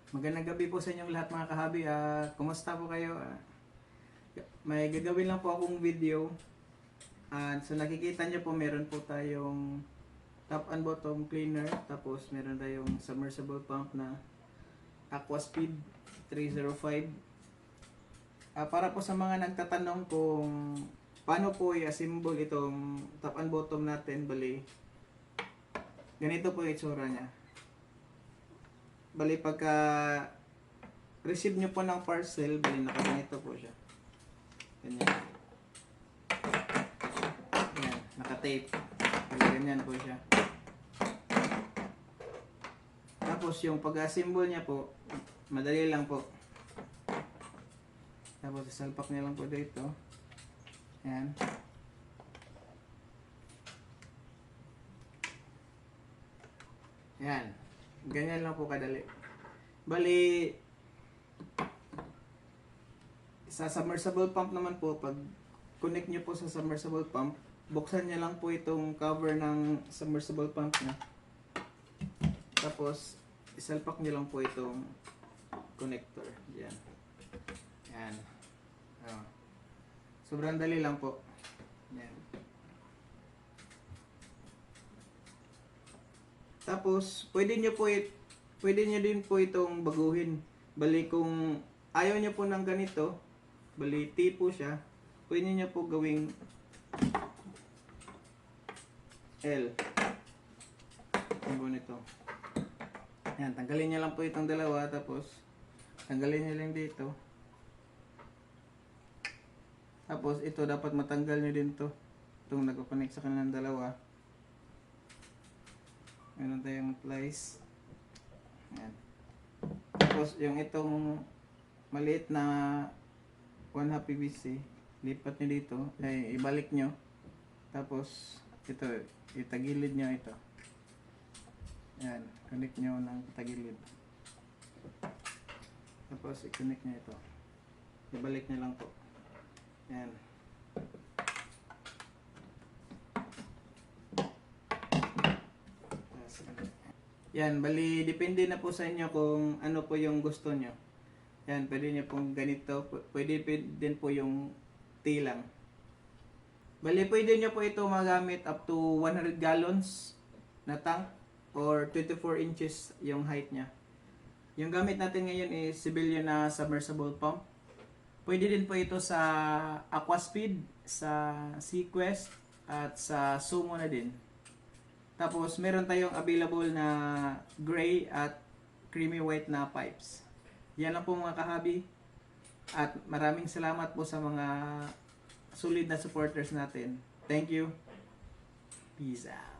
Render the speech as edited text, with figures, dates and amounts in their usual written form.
Magandang gabi po sa inyong lahat mga kahabi. Kumusta po kayo? May gagawin lang po akong video. So nakikita nyo po meron po tayong top and bottom cleaner. Tapos meron tayong submersible pump na Aquaspeed 305. Para po sa mga nagtatanong kung paano po i-assemble itong top and bottom natin, bali ganito po yung itsura niya. Bali pagka receive nyo po ng parcel, bali nakaganito po siya. Ganyan. Yan, naka-tape. Bali ganyan po siya. Tapos yung pag-assemble niya po, madali lang po. Tapos isalpak niya lang po dito. Yan. Yan. Ganyan lang po kadali. Bali, sa submersible pump naman po, pag connect nyo po sa submersible pump, buksan nyo lang po itong cover ng submersible pump na. Tapos, isalpak nyo lang po itong connector. Yan. Yan. Sobrang dali lang po. Yan. Tapos, pwede nyo din po itong baguhin. Bali kung ayaw nyo po ng ganito, bali T po siya, pwede nyo po gawing L. Yung ganito. Yan, tanggalin nyo lang po itong dalawa, tapos tanggalin nyo lang dito. Tapos ito dapat matanggal nyo din to. Itong nagko-connect sa kanilang dalawa. Meron tayong plies. Yan. Tapos yung itong maliit na 1/2 PVC, lipat nyo dito, ay ibalik nyo. Tapos ito, itagilid nyo ito. Yan, connect nyo ng tagilid. Tapos i-connect nyo ito. Ibalik nyo lang po. Yan. Yan, bali depende na po sa inyo kung ano po yung gusto nyo. Yan, pwede nyo pong ganito, pwede din po yung T lang. Bali pwede nyo po ito magamit up to 100 gallons na tank or 24 inches yung height nya. Yung gamit natin ngayon is civilian na submersible pump. Pwede din po ito sa Aquaspeed, sa Sequest, at sa Sumo na din. Tapos meron tayong available na gray at creamy white na pipes. Yan lang po mga kahabi. At maraming salamat po sa mga solid na supporters natin. Thank you. Peace out.